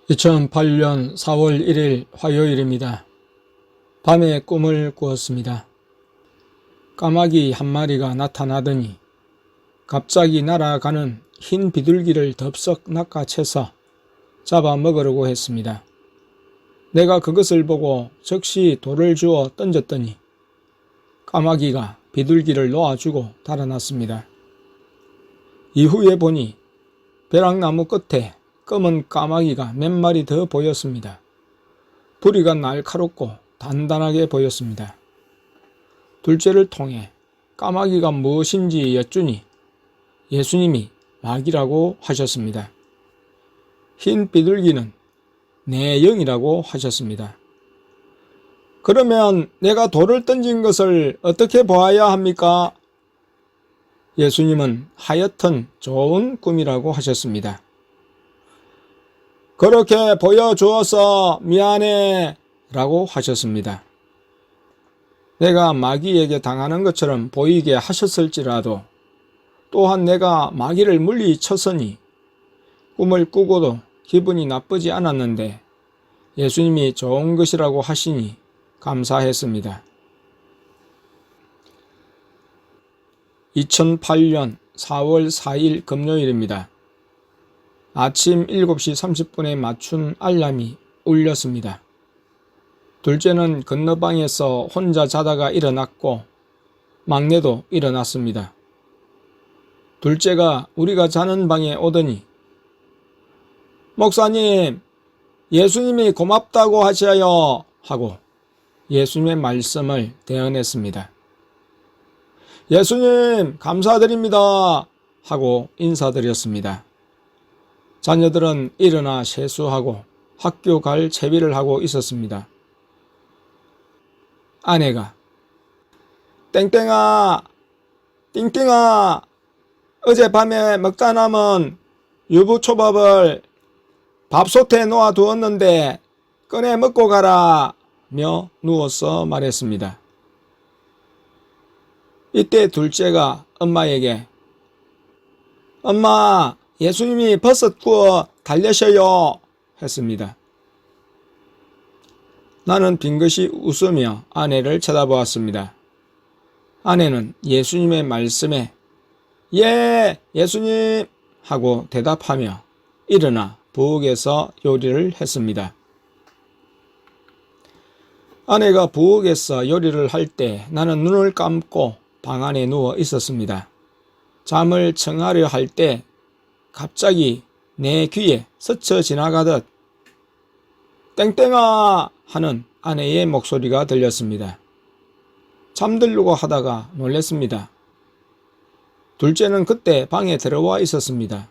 2008년 4월 1일 화요일입니다. 밤에 꿈을 꾸었습니다. 까마귀 한 마리가 나타나더니 갑자기 날아가는 흰 비둘기를 덥석 낚아채서 잡아먹으려고 했습니다. 내가 그것을 보고 즉시 돌을 주워 던졌더니 까마귀가 비둘기를 놓아주고 달아났습니다. 이후에 보니 벼락나무 끝에 검은 까마귀가 몇 마리 더 보였습니다. 부리가 날카롭고 단단하게 보였습니다. 둘째를 통해 까마귀가 무엇인지 여쭈니 예수님이 마귀라고 하셨습니다. 흰 비둘기는 내 영이라고 하셨습니다. 그러면 내가 돌을 던진 것을 어떻게 보아야 합니까? 예수님은 하여튼 좋은 꿈이라고 하셨습니다. 그렇게 보여주어서 미안해 라고 하셨습니다. 내가 마귀에게 당하는 것처럼 보이게 하셨을지라도 또한 내가 마귀를 물리쳤으니 꿈을 꾸고도 기분이 나쁘지 않았는데 예수님이 좋은 것이라고 하시니 감사했습니다. 2008년 4월 4일 금요일입니다. 아침 7시 30분에 맞춘 알람이 울렸습니다. 둘째는 건너방에서 혼자 자다가 일어났고 막내도 일어났습니다. 둘째가 우리가 자는 방에 오더니 목사님, 예수님이 고맙다고 하셔요 하고 예수님의 말씀을 대언했습니다. 예수님 감사드립니다 하고 인사드렸습니다. 자녀들은 일어나 세수하고 학교 갈 채비를 하고 있었습니다. 아내가 땡땡아, 띵띵아, 어젯밤에 먹다 남은 유부초밥을 밥솥에 놓아두었는데 꺼내 먹고 가라 며 누워서 말했습니다. 이때 둘째가 엄마에게 엄마, 예수님이 버섯 구워 달래셔요 했습니다. 나는 빙긋이 웃으며 아내를 쳐다보았습니다. 아내는 예수님의 말씀에 예, 예수님 하고 대답하며 일어나 부엌에서 요리를 했습니다. 아내가 부엌에서 요리를 할 때 나는 눈을 감고 방 안에 누워 있었습니다. 잠을 청하려 할 때 갑자기 내 귀에 스쳐 지나가듯 땡땡아 하는 아내의 목소리가 들렸습니다. 잠들려고 하다가 놀랐습니다. 둘째는 그때 방에 들어와 있었습니다.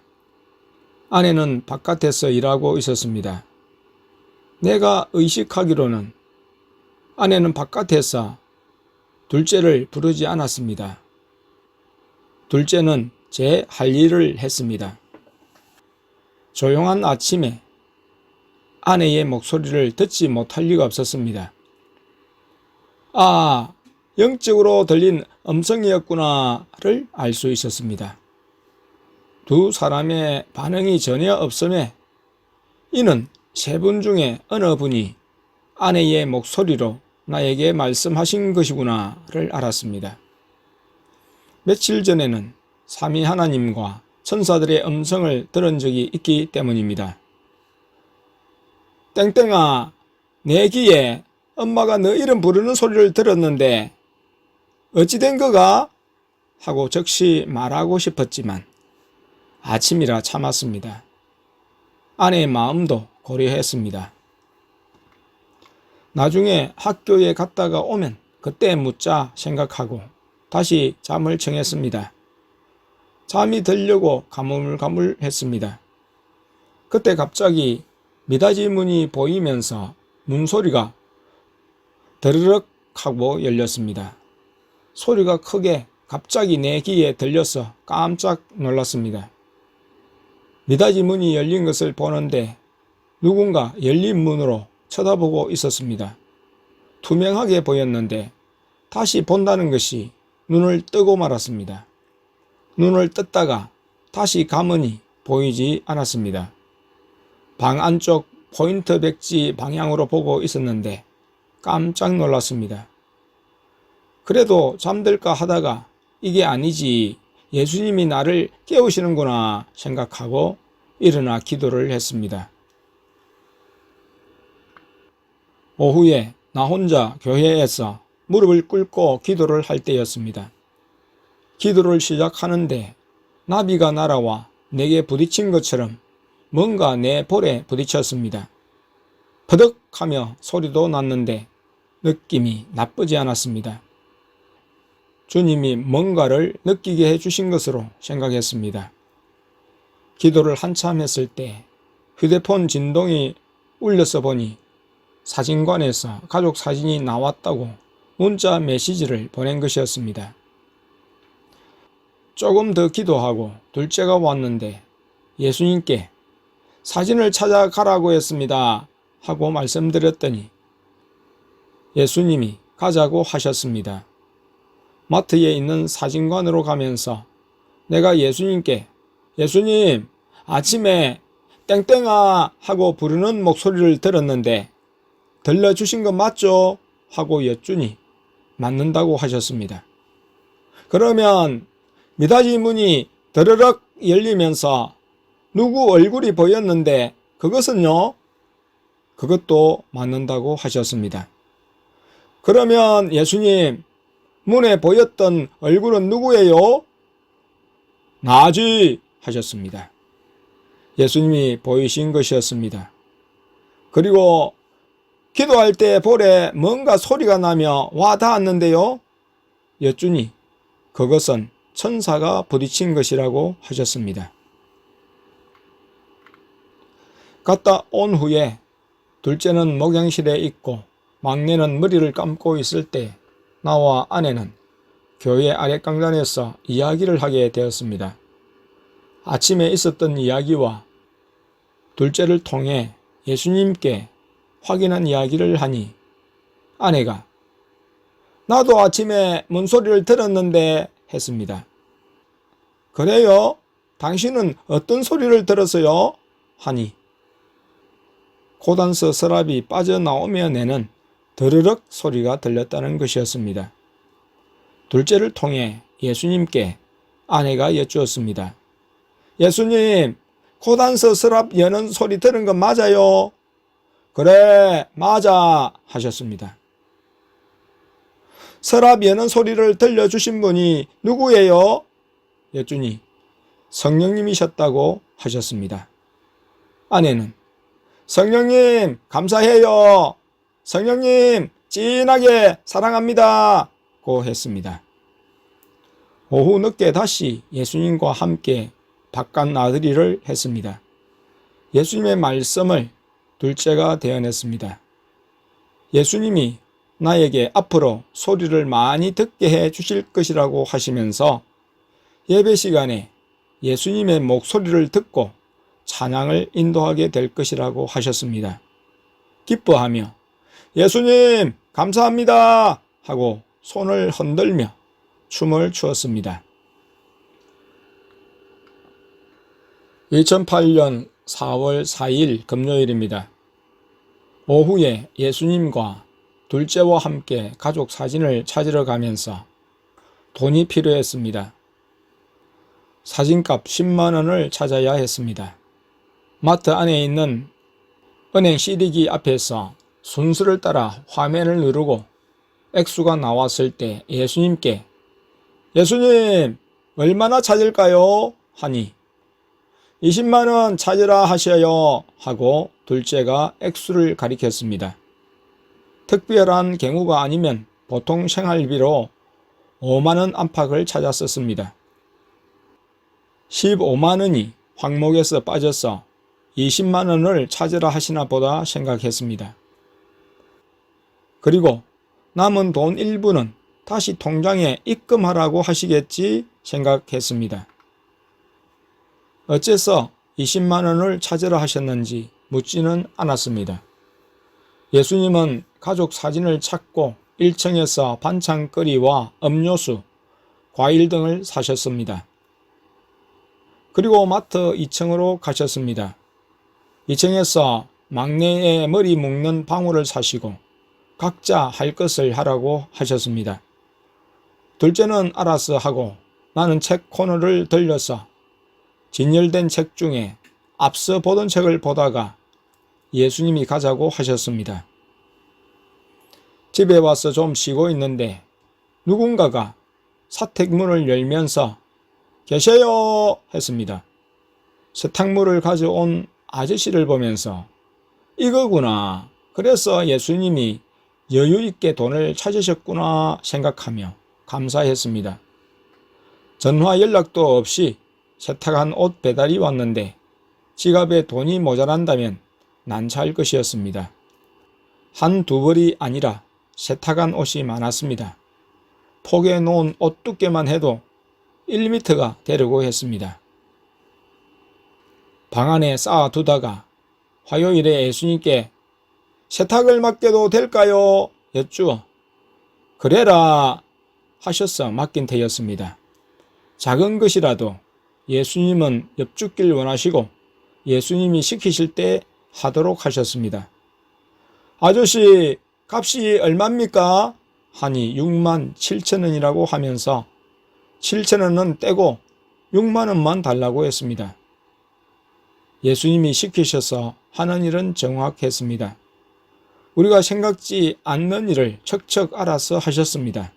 아내는 바깥에서 일하고 있었습니다. 내가 의식하기로는 아내는 바깥에서 둘째를 부르지 않았습니다. 둘째는 제 할 일을 했습니다. 조용한 아침에 아내의 목소리를 듣지 못할 리가 없었습니다. 아, 영적으로 들린 음성이었구나를 알 수 있었습니다. 두 사람의 반응이 전혀 없음에 이는 세 분 중에 어느 분이 아내의 목소리로 나에게 말씀하신 것이구나를 알았습니다. 며칠 전에는 삼위 하나님과 천사들의 음성을 들은 적이 있기 때문입니다. 땡땡아, 내 귀에 엄마가 너 이름 부르는 소리를 들었는데 어찌 된 거가? 하고 즉시 말하고 싶었지만 아침이라 참았습니다. 아내의 마음도 고려했습니다. 나중에 학교에 갔다가 오면 그때 묻자 생각하고 다시 잠을 청했습니다. 잠이 들려고 가물가물했습니다. 그때 갑자기 미닫이 문이 보이면서 문소리가 드르륵 하고 열렸습니다. 소리가 크게 갑자기 내 귀에 들려서 깜짝 놀랐습니다. 미닫이 문이 열린 것을 보는데 누군가 열린 문으로 쳐다보고 있었습니다. 투명하게 보였는데 다시 본다는 것이 눈을 뜨고 말았습니다. 눈을 떴다가 다시 감으니 보이지 않았습니다. 방 안쪽 포인트 백지 방향으로 보고 있었는데 깜짝 놀랐습니다. 그래도 잠들까 하다가 이게 아니지, 예수님이 나를 깨우시는구나 생각하고 일어나 기도를 했습니다. 오후에 나 혼자 교회에서 무릎을 꿇고 기도를 할 때였습니다. 기도를 시작하는데 나비가 날아와 내게 부딪힌 것처럼 뭔가 내 볼에 부딪혔습니다. 퍼득 하며 소리도 났는데 느낌이 나쁘지 않았습니다. 주님이 뭔가를 느끼게 해주신 것으로 생각했습니다. 기도를 한참 했을 때 휴대폰 진동이 울려서 보니 사진관에서 가족 사진이 나왔다고 문자 메시지를 보낸 것이었습니다. 조금 더 기도하고 둘째가 왔는데 예수님께 사진을 찾아가라고 했습니다 하고 말씀드렸더니 예수님이 가자고 하셨습니다. 마트에 있는 사진관으로 가면서 내가 예수님께 예수님, 아침에 땡땡아 하고 부르는 목소리를 들었는데 들려주신 거 맞죠? 하고 여쭈니 맞는다고 하셨습니다. 그러면 미닫이 문이 드르륵 열리면서 누구 얼굴이 보였는데 그것은요? 그것도 맞는다고 하셨습니다. 그러면 예수님, 문에 보였던 얼굴은 누구예요? 나지 하셨습니다. 예수님이 보이신 것이었습니다. 그리고 기도할 때 볼에 뭔가 소리가 나며 와 닿았는데요. 여쭈니 그것은 천사가 부딪힌 것이라고 하셨습니다. 갔다 온 후에 둘째는 목양실에 있고 막내는 머리를 감고 있을 때 나와 아내는 교회 아랫강단에서 이야기를 하게 되었습니다. 아침에 있었던 이야기와 둘째를 통해 예수님께 확인한 이야기를 하니 아내가 나도 아침에 문소리를 들었는데 했습니다. 그래요? 당신은 어떤 소리를 들었어요? 하니 고단서 서랍이 빠져나오며 내는 드르륵 소리가 들렸다는 것이었습니다. 둘째를 통해 예수님께 아내가 여쭈었습니다. 예수님, 고단서 서랍 여는 소리 들은 거 맞아요? 그래, 맞아 하셨습니다. 서랍 여는 소리를 들려주신 분이 누구예요? 여쭈니 성령님이셨다고 하셨습니다. 아내는 성령님 감사해요. 성령님 진하게 사랑합니다. 고 했습니다. 오후 늦게 다시 예수님과 함께 바깥 나들이를 했습니다. 예수님의 말씀을 둘째가 대언했습니다. 예수님이 나에게 앞으로 소리를 많이 듣게 해 주실 것이라고 하시면서 예배 시간에 예수님의 목소리를 듣고 찬양을 인도하게 될 것이라고 하셨습니다. 기뻐하며 예수님 감사합니다 하고 손을 흔들며 춤을 추었습니다. 2008년 4월 4일 금요일입니다. 오후에 예수님과 둘째와 함께 가족 사진을 찾으러 가면서 돈이 필요했습니다. 사진값 10만 원을 찾아야 했습니다. 마트 안에 있는 은행 CD기 앞에서 순서를 따라 화면을 누르고 액수가 나왔을 때 예수님께 예수님 얼마나 찾을까요? 하니 20만 원 찾으라 하셔요 하고 둘째가 액수를 가리켰습니다. 특별한 경우가 아니면 보통 생활비로 5만 원 안팎을 찾았었습니다. 15만 원이 황목에서 빠져서 20만 원을 찾으라 하시나 보다 생각했습니다. 그리고 남은 돈 일부는 다시 통장에 입금하라고 하시겠지 생각했습니다. 어째서 20만 원을 찾으라 하셨는지 묻지는 않았습니다. 예수님은 가족 사진을 찾고 1층에서 반찬거리와 음료수, 과일 등을 사셨습니다. 그리고 마트 2층으로 가셨습니다. 2층에서 막내의 머리 묶는 방울을 사시고 각자 할 것을 하라고 하셨습니다. 둘째는 알아서 하고 나는 책 코너를 들려서 진열된 책 중에 앞서 보던 책을 보다가 예수님이 가자고 하셨습니다. 집에 와서 좀 쉬고 있는데 누군가가 사택문을 열면서 계세요 했습니다. 세탁물을 가져온 아저씨를 보면서 이거구나. 그래서 예수님이 여유 있게 돈을 찾으셨구나 생각하며 감사했습니다. 전화 연락도 없이 세탁한 옷 배달이 왔는데 지갑에 돈이 모자란다면 난처할 것이었습니다. 한두 벌이 아니라 세탁한 옷이 많았습니다. 포개 놓은 옷 두께만 해도 1m가 되려고 했습니다. 방 안에 쌓아두다가 화요일에 예수님께 세탁을 맡겨도 될까요? 여쭈어 그래라 하셔서 맡긴 터였습니다. 작은 것이라도 예수님은 엽죽길 원하시고 예수님이 시키실 때 하도록 하셨습니다. 아저씨 값이 얼마입니까? 하니 6만 7천 원이라고 하면서 7천 원은 떼고 6만 원만 달라고 했습니다. 예수님이 시키셔서 하는 일은 정확했습니다. 우리가 생각지 않는 일을 척척 알아서 하셨습니다.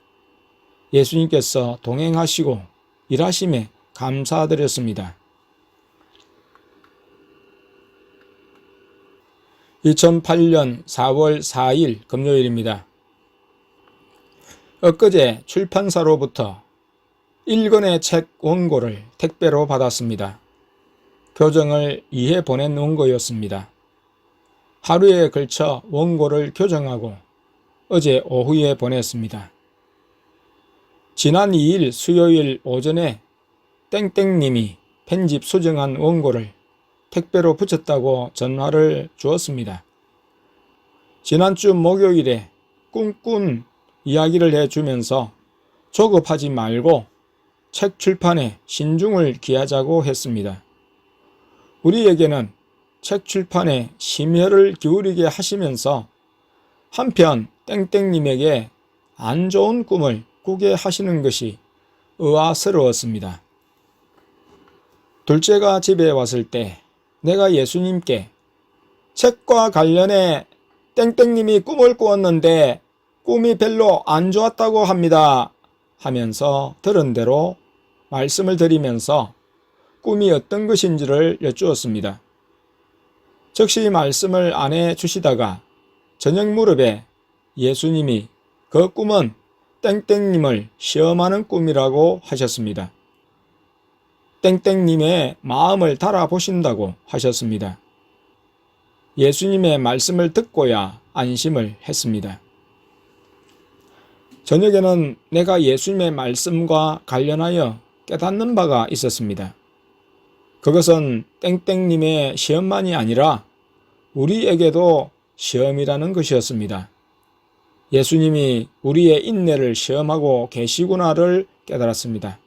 예수님께서 동행하시고 일하심에 감사드렸습니다. 2008년 4월 4일 금요일입니다. 엊그제 출판사로부터 1권의 책 원고를 택배로 받았습니다. 교정을 2회 보낸 원고였습니다. 하루에 걸쳐 원고를 교정하고 어제 오후에 보냈습니다. 지난 2일 수요일 오전에 땡땡님이 편집 수정한 원고를 택배로 붙였다고 전화를 주었습니다. 지난주 목요일에 꿈꾼 이야기를 해주면서 조급하지 말고 책 출판에 신중을 기하자고 했습니다. 우리에게는 책 출판에 심혈을 기울이게 하시면서 한편 땡땡님에게 안 좋은 꿈을 꾸게 하시는 것이 의아스러웠습니다. 둘째가 집에 왔을 때 내가 예수님께 책과 관련해 땡땡님이 꿈을 꾸었는데 꿈이 별로 안 좋았다고 합니다 하면서 들은 대로 말씀을 드리면서 꿈이 어떤 것인지를 여쭈었습니다. 즉시 말씀을 안 해주시다가 저녁 무렵에 예수님이 그 꿈은 땡땡님을 시험하는 꿈이라고 하셨습니다. 땡땡님의 마음을 달아보신다고 하셨습니다. 예수님의 말씀을 듣고야 안심을 했습니다. 저녁에는 내가 예수님의 말씀과 관련하여 깨닫는 바가 있었습니다. 그것은 땡땡님의 시험만이 아니라 우리에게도 시험이라는 것이었습니다. 예수님이 우리의 인내를 시험하고 계시구나를 깨달았습니다.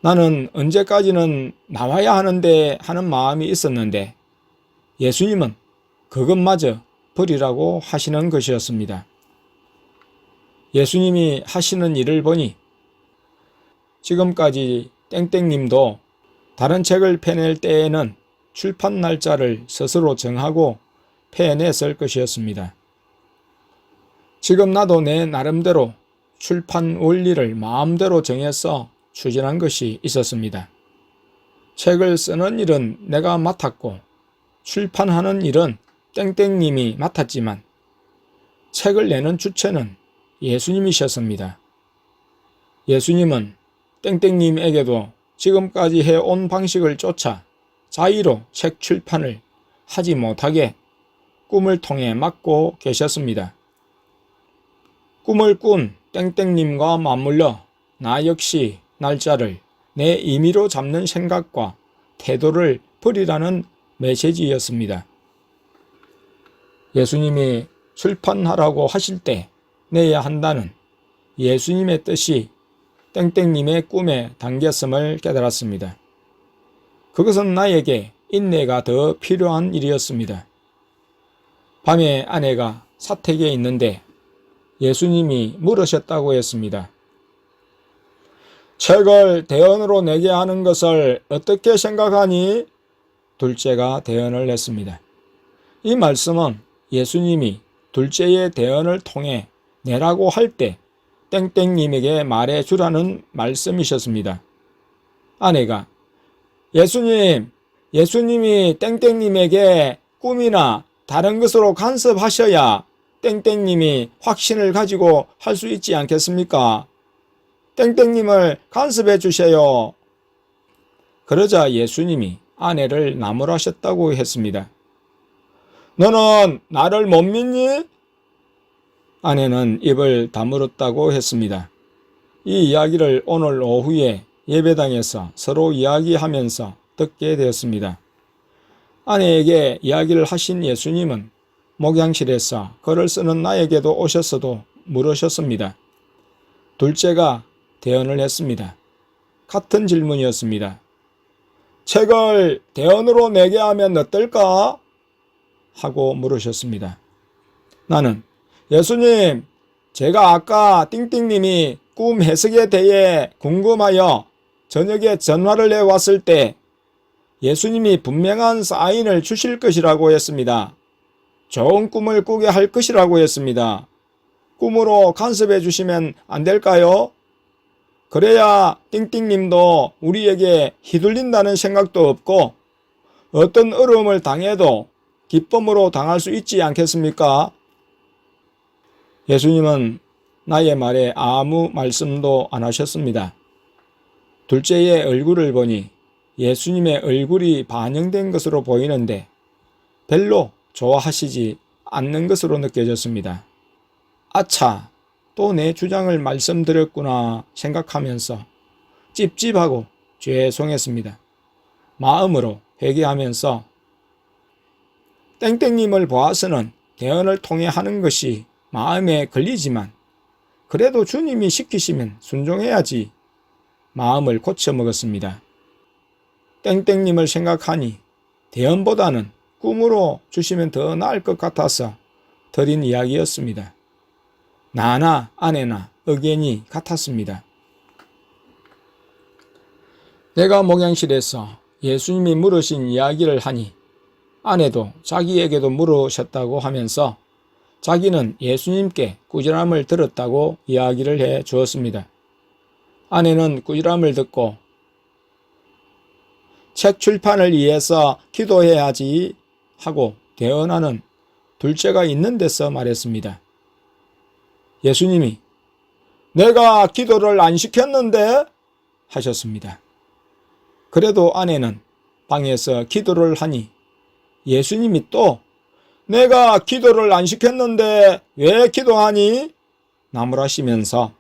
나는 언제까지는 나와야 하는데 하는 마음이 있었는데 예수님은 그것마저 버리라고 하시는 것이었습니다. 예수님이 하시는 일을 보니 지금까지 땡땡님도 다른 책을 펴낼 때에는 출판 날짜를 스스로 정하고 펴냈을 것이었습니다. 지금 나도 내 나름대로 출판 원리를 마음대로 정해서 추진한 것이 있었습니다. 책을 쓰는 일은 내가 맡았고 출판하는 일은 땡땡님이 맡았지만 책을 내는 주체는 예수님이셨습니다. 예수님은 땡땡님에게도 지금까지 해온 방식을 쫓아 자의로 책 출판을 하지 못하게 꿈을 통해 막고 계셨습니다. 꿈을 꾼 땡땡님과 맞물려 나 역시 날짜를 내 임의로 잡는 생각과 태도를 버리라는 메시지였습니다. 예수님이 출판하라고 하실 때 내야 한다는 예수님의 뜻이 땡땡님의 꿈에 담겼음을 깨달았습니다. 그것은 나에게 인내가 더 필요한 일이었습니다. 밤에 아내가 사택에 있는데 예수님이 물으셨다고 했습니다. 책을 대언으로 내게 하는 것을 어떻게 생각하니? 둘째가 대언을 했습니다. 이 말씀은 예수님이 둘째의 대언을 통해 내라고 할 때 땡땡님에게 말해 주라는 말씀이셨습니다. 아내가 예수님이 땡땡님에게 꿈이나 다른 것으로 간섭하셔야 땡땡님이 확신을 가지고 할 수 있지 않겠습니까? 땡땡님을 간섭해 주세요. 그러자 예수님이 아내를 나무라셨다고 했습니다. 너는 나를 못 믿니? 아내는 입을 다물었다고 했습니다. 이 이야기를 오늘 오후에 예배당에서 서로 이야기하면서 듣게 되었습니다. 아내에게 이야기를 하신 예수님은 목양실에서 글을 쓰는 나에게도 오셨어도 물으셨습니다. 둘째가 대언을 했습니다. 같은 질문이었습니다. 책을 대언으로 내게 하면 어떨까? 하고 물으셨습니다. 나는 예수님, 제가 아까 띵띵님이 꿈 해석에 대해 궁금하여 저녁에 전화를 해왔을 때 예수님이 분명한 사인을 주실 것이라고 했습니다. 좋은 꿈을 꾸게 할 것이라고 했습니다. 꿈으로 간섭해 주시면 안 될까요? 그래야 띵띵님도 우리에게 휘둘린다는 생각도 없고 어떤 어려움을 당해도 기쁨으로 당할 수 있지 않겠습니까? 예수님은 나의 말에 아무 말씀도 안 하셨습니다. 둘째의 얼굴을 보니 예수님의 얼굴이 반영된 것으로 보이는데 별로 좋아하시지 않는 것으로 느껴졌습니다. 아차, 또 내 주장을 말씀드렸구나 생각하면서 찝찝하고 죄송했습니다. 마음으로 회개하면서 땡땡님을 보아서는 대언을 통해 하는 것이 마음에 걸리지만 그래도 주님이 시키시면 순종해야지 마음을 고쳐먹었습니다. 땡땡님을 생각하니 대언보다는 꿈으로 주시면 더 나을 것 같아서 드린 이야기였습니다. 나나 아내나 의견이 같았습니다. 내가 목양실에서 예수님이 물으신 이야기를 하니 아내도 자기에게도 물으셨다고 하면서 자기는 예수님께 꾸지람을 들었다고 이야기를 해 주었습니다. 아내는 꾸지람을 듣고 책 출판을 위해서 기도해야지 하고 대언하는 둘째가 있는 데서 말했습니다. 예수님이 내가 기도를 안 시켰는데 하셨습니다. 그래도 아내는 방에서 기도를 하니 예수님이 또 내가 기도를 안 시켰는데 왜 기도하니? 나무라시면서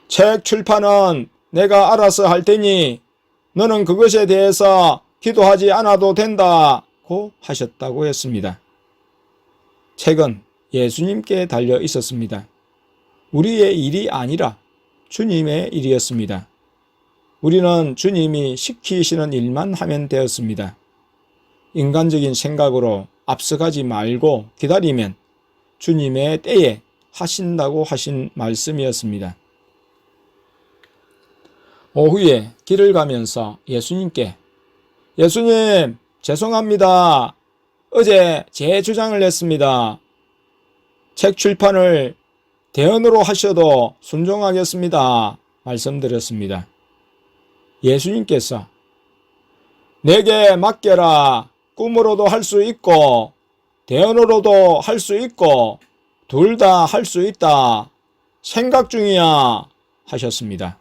책 출판은 내가 알아서 할 테니 너는 그것에 대해서 기도하지 않아도 된다고 하셨다고 했습니다. 책은 예수님께 달려 있었습니다. 우리의 일이 아니라 주님의 일이었습니다. 우리는 주님이 시키시는 일만 하면 되었습니다. 인간적인 생각으로 앞서가지 말고 기다리면 주님의 때에 하신다고 하신 말씀이었습니다. 오후에 길을 가면서 예수님께 예수님 죄송합니다. 어제 제 주장을 했습니다. 책 출판을 대언으로 하셔도 순종하겠습니다. 말씀드렸습니다. 예수님께서 내게 맡겨라. 꿈으로도 할 수 있고 대언으로도 할 수 있고 둘 다 할 수 있다. 생각 중이야 하셨습니다.